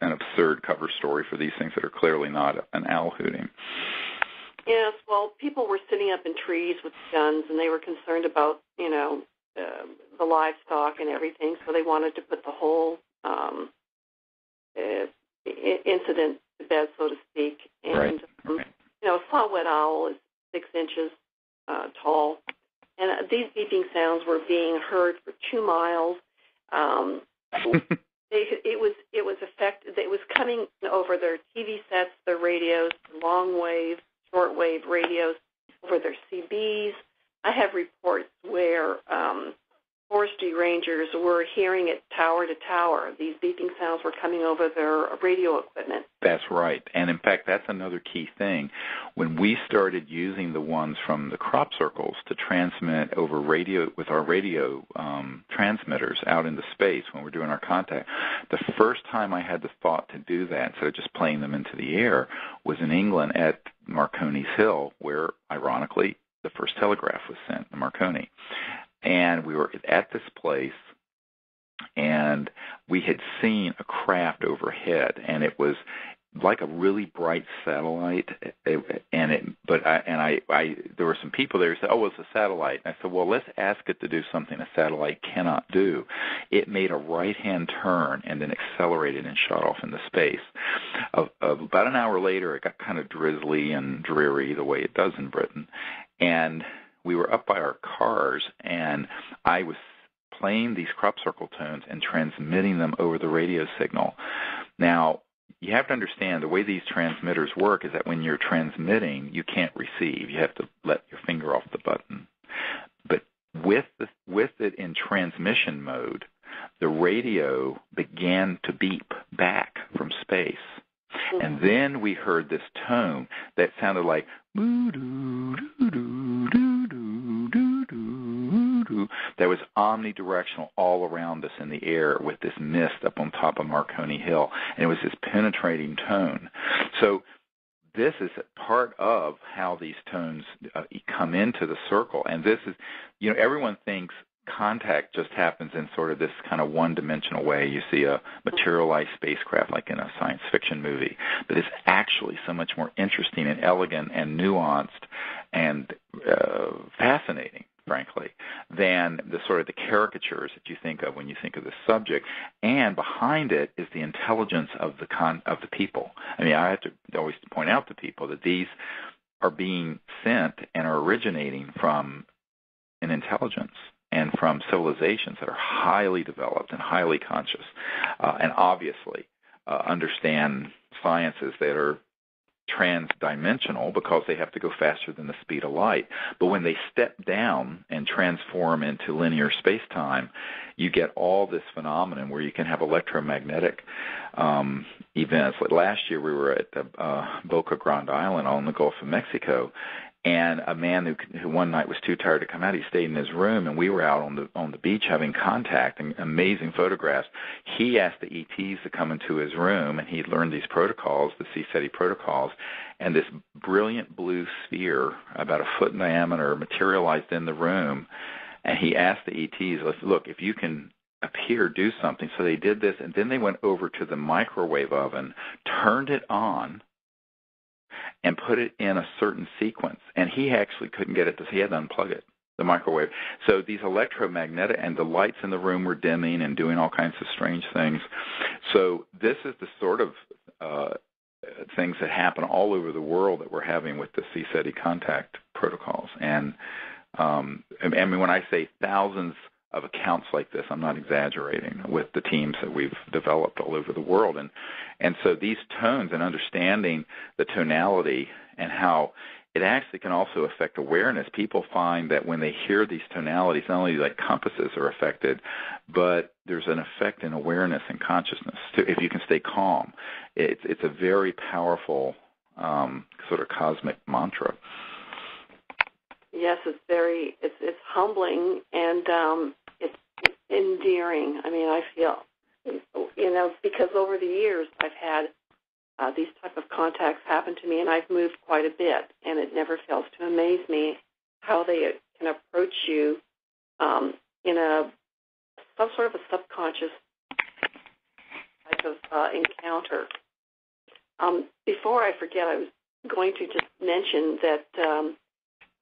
an absurd cover story for these things that are clearly not an owl hooting. Yes, well, people were sitting up in trees with guns, and they were concerned about, the livestock and everything, so they wanted to put the whole incident to bed, so to speak. And, right. A saw-whet owl is 6 inches tall, and these beeping sounds were being heard for 2 miles. It was affected. It was coming over their TV sets, their radios, long wave, short wave radios, over their CBs. I have reports where forestry rangers were hearing it tower to tower. These beeping sounds were coming over their radio equipment. That's right. And in fact, that's another key thing. When we started using the ones from the crop circles to transmit over radio with our radio transmitters out into space when we're doing our contact, the first time I had the thought to do that, instead of just playing them into the air, was in England at Marconi's Hill, where, ironically, the first telegraph was sent to Marconi. And we were at this place, and we had seen a craft overhead, and it was like a really bright satellite. There were some people there who said, "Oh, it's a satellite." And I said, "Well, let's ask it to do something a satellite cannot do." It made a right-hand turn and then accelerated and shot off into space. About an hour later, it got kind of drizzly and dreary, the way it does in Britain, and we were up by our cars, and I was playing these crop circle tones and transmitting them over the radio signal. Now, you have to understand the way these transmitters work is that when you're transmitting, you can't receive. You have to let your finger off the button. But with it in transmission mode, the radio began to beep back from space. And then we heard this tone that sounded like that was omnidirectional all around us in the air with this mist up on top of Marconi Hill. And it was this penetrating tone. So this is part of how these tones come into the circle. And this is, everyone thinks contact just happens in sort of this kind of one-dimensional way. You see a materialized spacecraft like in a science fiction movie, but it's actually so much more interesting and elegant and nuanced and fascinating, frankly, than the sort of the caricatures that you think of when you think of the subject. And behind it is the intelligence of the people. I have to always point out to people that these are being sent and are originating from an intelligence and from civilizations that are highly developed and highly conscious, and obviously understand sciences that are transdimensional because they have to go faster than the speed of light. But when they step down and transform into linear space-time, you get all this phenomenon where you can have electromagnetic events. Like last year we were at Boca Grande Island on the Gulf of Mexico, and a man who one night was too tired to come out, he stayed in his room, and we were out on the beach having contact and amazing photographs. He asked the ETs to come into his room, and he'd learned these protocols, the CSETI protocols, and this brilliant blue sphere about a foot in diameter materialized in the room, and he asked the ETs, look, if you can appear, do something. So they did this, and then they went over to the microwave oven, turned it on, and put it in a certain sequence. And he actually couldn't get it he had to unplug it, the microwave. So these electromagnetic, and the lights in the room were dimming and doing all kinds of strange things. So this is the sort of things that happen all over the world that we're having with the CSETI contact protocols. And I mean, when I say thousands of accounts like this, I'm not exaggerating, with the teams that we've developed all over the world. And so these tones and understanding the tonality and how it actually can also affect awareness. People find that when they hear these tonalities, not only like compasses are affected, but there's an effect in awareness and consciousness. If you can stay calm, it's a very powerful sort of cosmic mantra. Yes, it's humbling, and it's endearing. I mean, I feel, because over the years I've had these type of contacts happen to me, and I've moved quite a bit, and it never fails to amaze me how they can approach you in some sort of a subconscious type of encounter. Before I forget, I was going to just mention that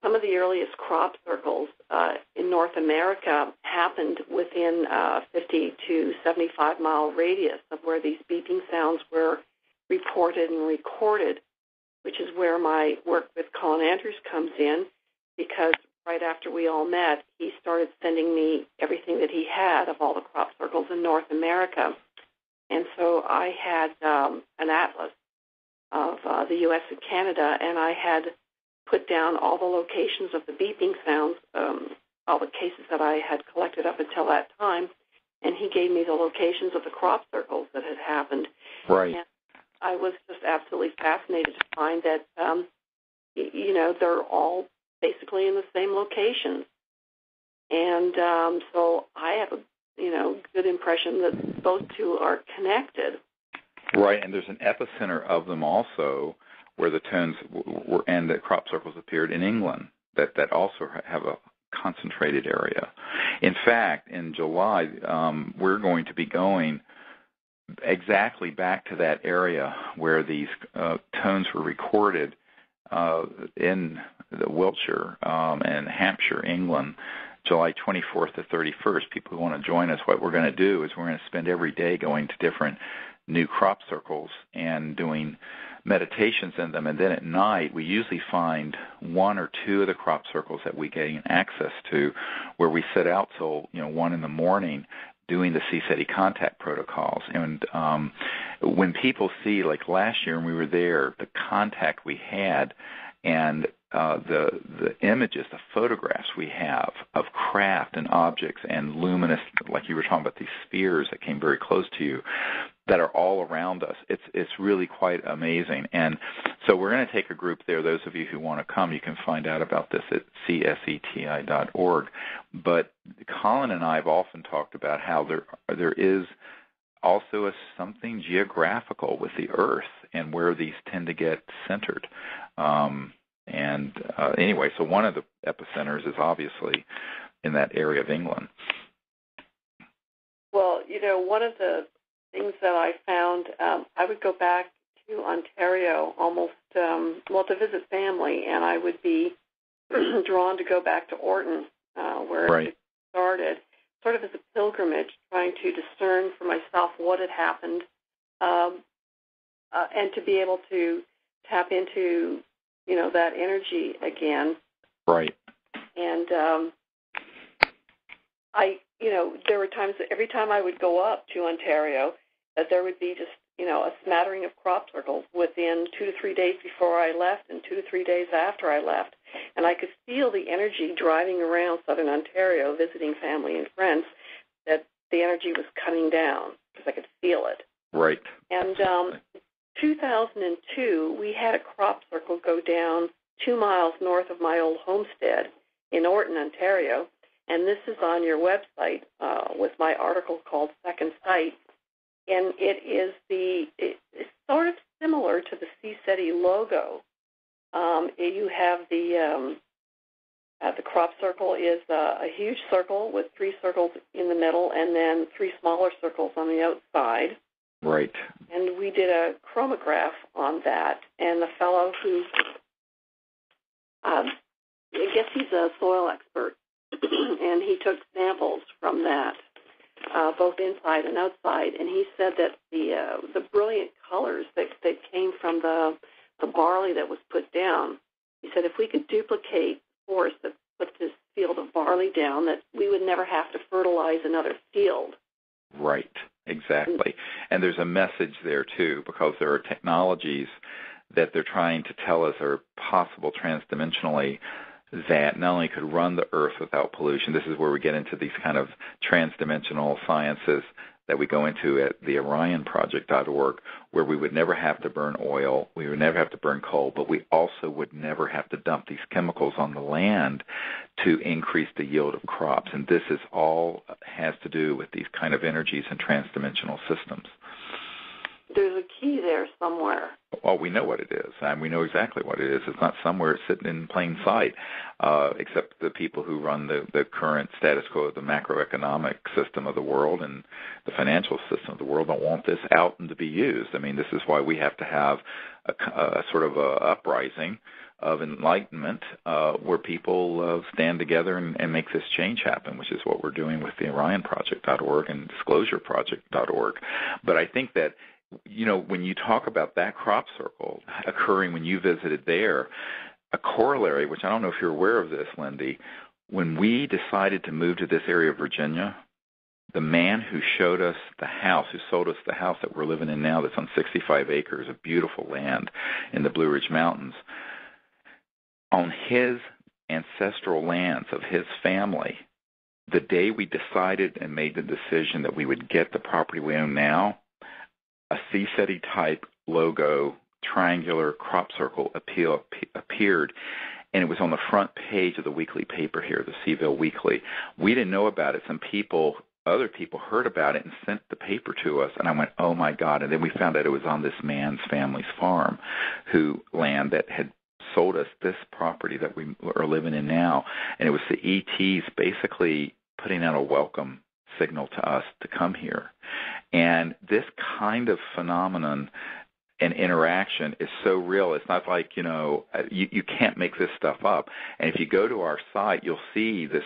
some of the earliest crop circles in North America happened within 50 to 75-mile radius of where these beeping sounds were reported and recorded, which is where my work with Colin Andrews comes in, because right after we all met, he started sending me everything that he had of all the crop circles in North America. And so I had an atlas of the U.S. and Canada, and I had put down all the locations of the beeping sounds, all the cases that I had collected up until that time, and he gave me the locations of the crop circles that had happened. Right. And I was just absolutely fascinated to find that, they're all basically in the same locations. And so I have a, good impression that those two are connected. Right, and there's an epicenter of them also, where the tones were and the crop circles appeared in England, that also have a concentrated area. In fact, in July, we're going to be going exactly back to that area where these tones were recorded in the Wiltshire and Hampshire, England, July 24th to 31st. People who want to join us, what we're going to do is we're going to spend every day going to different new crop circles and doing meditations in them, and then at night we usually find one or two of the crop circles that we gain access to, where we sit out till 1 in the morning doing the CSETI contact protocols. And when people see, like last year when we were there, the contact we had and the images, the photographs we have of craft and objects and luminous, like you were talking about, these spheres that came very close to you, that are all around us. It's really quite amazing. And so we're going to take a group there. Those of you who want to come, you can find out about this at CSETI.org. But Colin and I have often talked about how there is also something geographical with the Earth and where these tend to get centered. Anyway, so one of the epicenters is obviously in that area of England. Well, one of the things that I found, I would go back to Ontario almost, to visit family, and I would be drawn to go back to Orton, where it started, sort of as a pilgrimage, trying to discern for myself what had happened, and to be able to tap into, that energy again. Right. And there were times that every time I would go up to Ontario, that there would be just, a smattering of crop circles within 2 to 3 days before I left and 2 to 3 days after I left. And I could feel the energy driving around southern Ontario, visiting family and friends, that the energy was coming down because I could feel it. Right. And 2002, we had a crop circle go down 2 miles north of my old homestead in Orton, Ontario. And this is on your website with my article called Second Sight. And it's sort of similar to the CSETI logo. You have the crop circle is a huge circle with 3 circles in the middle and then 3 smaller circles on the outside. Right. And we did a chromograph on that. And the fellow who, I guess he's a soil expert, and he took samples from that, both inside and outside. And he said that the brilliant colors that came from the barley that was put down, he said if we could duplicate the force that put this field of barley down, that we would never have to fertilize another field. Right, exactly. And there's a message there, too, because there are technologies that they're trying to tell us are possible transdimensionally that not only could run the Earth without pollution. This is where we get into these kind of transdimensional sciences that we go into at the orionproject.org, where we would never have to burn oil, we would never have to burn coal, but we also would never have to dump these chemicals on the land to increase the yield of crops. And this is all has to do with these kind of energies and transdimensional systems. There's a key there somewhere. Well, we know what it is, and we know exactly what it is. It's not somewhere sitting in plain sight, except the people who run the current status quo of the macroeconomic system of the world and the financial system of the world don't want this out and to be used. I mean, this is why we have to have a sort of a uprising of enlightenment where people stand together and make this change happen, which is what we're doing with the orionproject.org and disclosureproject.org. But I think that when you talk about that crop circle occurring when you visited there, a corollary, which I don't know if you're aware of this, Lindy, when we decided to move to this area of Virginia, the man who showed us the house, who sold us the house that we're living in now that's on 65 acres of beautiful land in the Blue Ridge Mountains, on his ancestral lands of his family, the day we decided and made the decision that we would get the property we own now, a CSETI type logo, triangular crop circle appeared, and it was on the front page of the weekly paper here, the Seaville Weekly. We didn't know about it. Other people heard about it and sent the paper to us, and I went, oh my God. And then we found out it was on this man's family's farm, land that had sold us this property that we are living in now. And it was the ETs basically putting out a welcome signal to us to come here. And this kind of phenomenon and interaction is so real. It's not like, you can't make this stuff up. And if you go to our site, you'll see this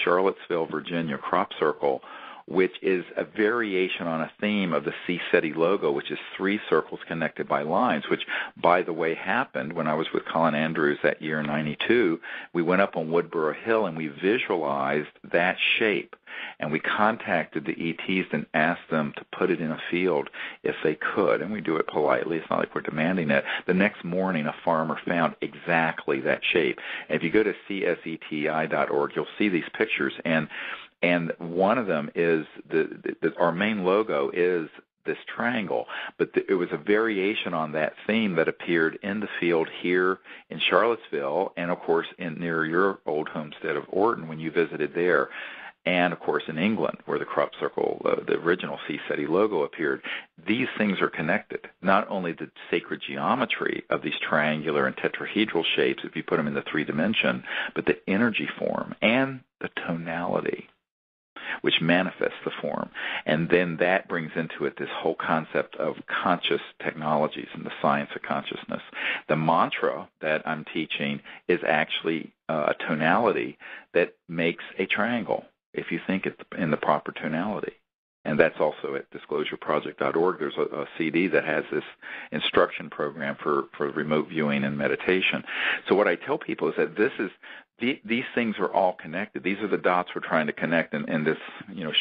Charlottesville, Virginia crop circle, which is a variation on a theme of the CSETI logo, which is 3 circles connected by lines, which, by the way, happened when I was with Colin Andrews that year in 92. We went up on Woodborough Hill and we visualized that shape. And we contacted the ETs and asked them to put it in a field if they could. And we do it politely. It's not like we're demanding it. The next morning, a farmer found exactly that shape. And if you go to CSETI.org, you'll see these pictures. And one of them is our main logo is this triangle, but it was a variation on that theme that appeared in the field here in Charlottesville, and of course near your old homestead of Orton when you visited there, and of course in England where the crop circle, the original CSETI logo appeared. These things are connected. Not only the sacred geometry of these triangular and tetrahedral shapes, if you put them in the 3-dimension, but the energy form and the tonality, which manifests the form. And then that brings into it this whole concept of conscious technologies and the science of consciousness. The mantra that I'm teaching is actually a tonality that makes a triangle, if you think it in the proper tonality. And that's also at disclosureproject.org. There's a CD that has this instruction program for remote viewing and meditation. So what I tell people is that these things are all connected. These are the dots we're trying to connect in this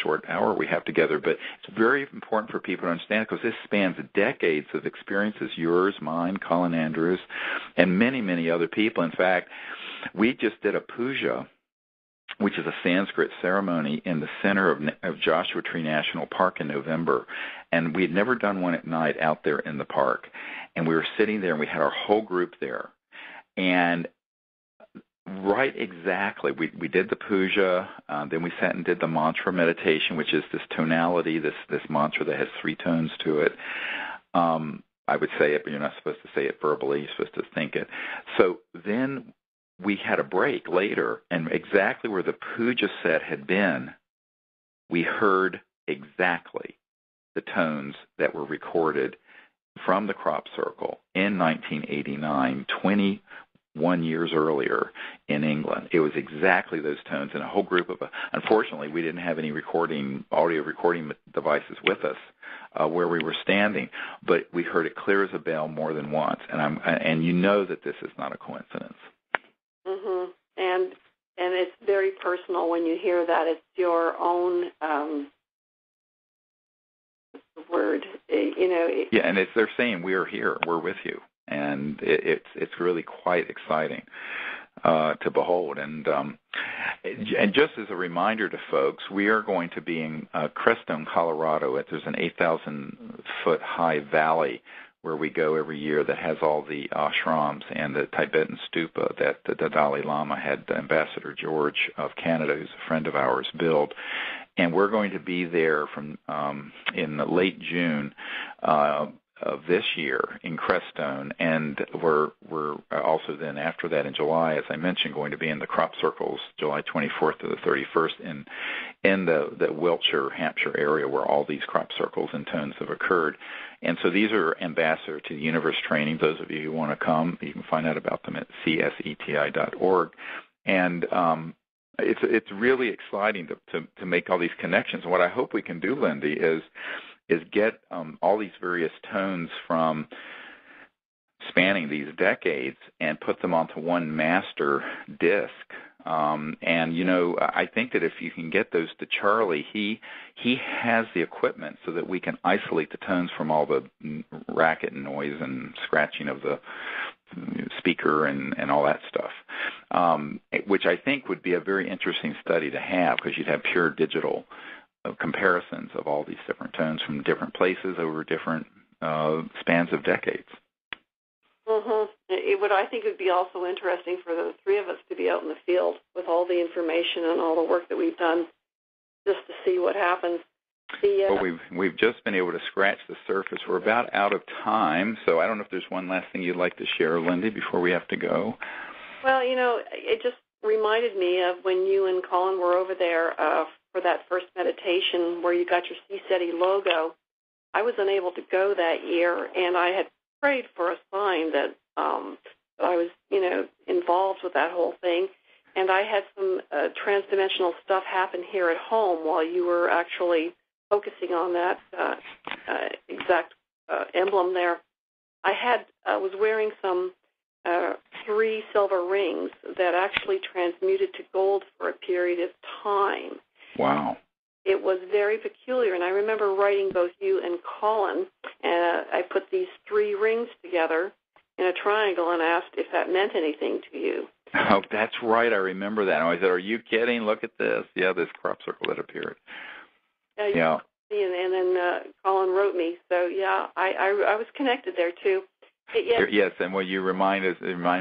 short hour we have together. But it's very important for people to understand because this spans decades of experiences, yours, mine, Colin Andrews, and many, many other people. In fact, we just did a puja, which is a Sanskrit ceremony in the center of Joshua Tree National Park in November. And we had never done one at night out there in the park. And we were sitting there, and we had our whole group there. And right, exactly. We did the puja, then we sat and did the mantra meditation, which is this tonality, this mantra that has 3 tones to it. I would say it, but you're not supposed to say it verbally. You're supposed to think it. So then we had a break later, and exactly where the puja set had been, we heard exactly the tones that were recorded from the crop circle in 1989, 21 years earlier in England. It was exactly those tones, and a whole group of, unfortunately, we didn't have any audio recording devices with us where we were standing, but we heard it clear as a bell more than once, and you know that this is not a coincidence. Mm-hmm. And it's very personal when you hear that. It's your own word, Yeah, and they're saying we are here, we're with you, and it's really quite exciting to behold. And just as a reminder to folks, we are going to be in Crestone, Colorado. There's an 8,000-foot high valley where we go every year that has all the ashrams and the Tibetan stupa that the Dalai Lama had Ambassador George of Canada, who's a friend of ours, build. And we're going to be there from in late June of this year in Crestone, and we're also then after that in July, as I mentioned, going to be in the crop circles July 24th to the 31st in the Wiltshire, Hampshire area where all these crop circles and tones have occurred. And so these are Ambassador to the Universe training. Those of you who want to come, you can find out about them at CSETI.org. And it's really exciting to make all these connections. And what I hope we can do, Lindy, is get all these various tones from spanning these decades and put them onto one master disc. I think that if you can get those to Charlie, he has the equipment so that we can isolate the tones from all the racket and noise and scratching of the speaker and all that stuff, which I think would be a very interesting study to have because you'd have pure digital comparisons of all these different tones from different places over different spans of decades. Mm-hmm. I think it would be also interesting for the 3 of us to be out in the field with all the information and all the work that we've done just to see what happens. Well, we've just been able to scratch the surface. We're about out of time, so I don't know if there's one last thing you'd like to share, Lindy, before we have to go. Well, it just reminded me of when you and Colin were over there for that first meditation where you got your CSETI logo. I was unable to go that year, and I had prayed for a sign that I was, involved with that whole thing. And I had some transdimensional stuff happen here at home while you were actually focusing on that exact emblem there. I was wearing some 3 silver rings that actually transmuted to gold for a period of time. Wow. It was very peculiar, and I remember writing both you and Colin, and I put these 3 rings together in a triangle and asked if that meant anything to you. Oh, that's right. I remember that. I said, "Are you kidding? Look at this." Yeah, this crop circle that appeared. Yeah. And then Colin wrote me. So, yeah, I was connected there, too. Yes, and what you remind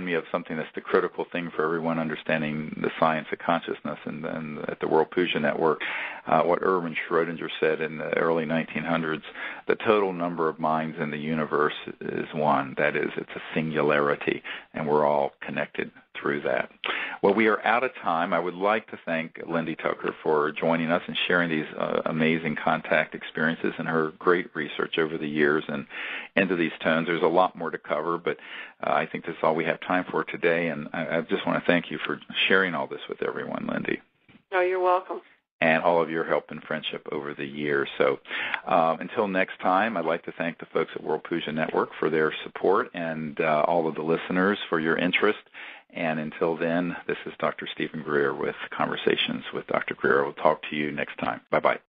me of something that's the critical thing for everyone understanding the science of consciousness and at the World Puja Network, what Erwin Schrödinger said in the early 1900s, the total number of minds in the universe is one. That is, it's a singularity, and we're all connected through that. Well, we are out of time. I would like to thank Lindy Tucker for joining us and sharing these amazing contact experiences and her great research over the years and into these tones. There's a lot more to cover, but I think that's all we have time for today, and I just want to thank you for sharing all this with everyone, Lindy. Oh, you're welcome. And all of your help and friendship over the years. So until next time, I'd like to thank the folks at World Puja Network for their support and all of the listeners for your interest. And until then, this is Dr. Steven Greer with Conversations with Dr. Greer. We'll talk to you next time. Bye-bye.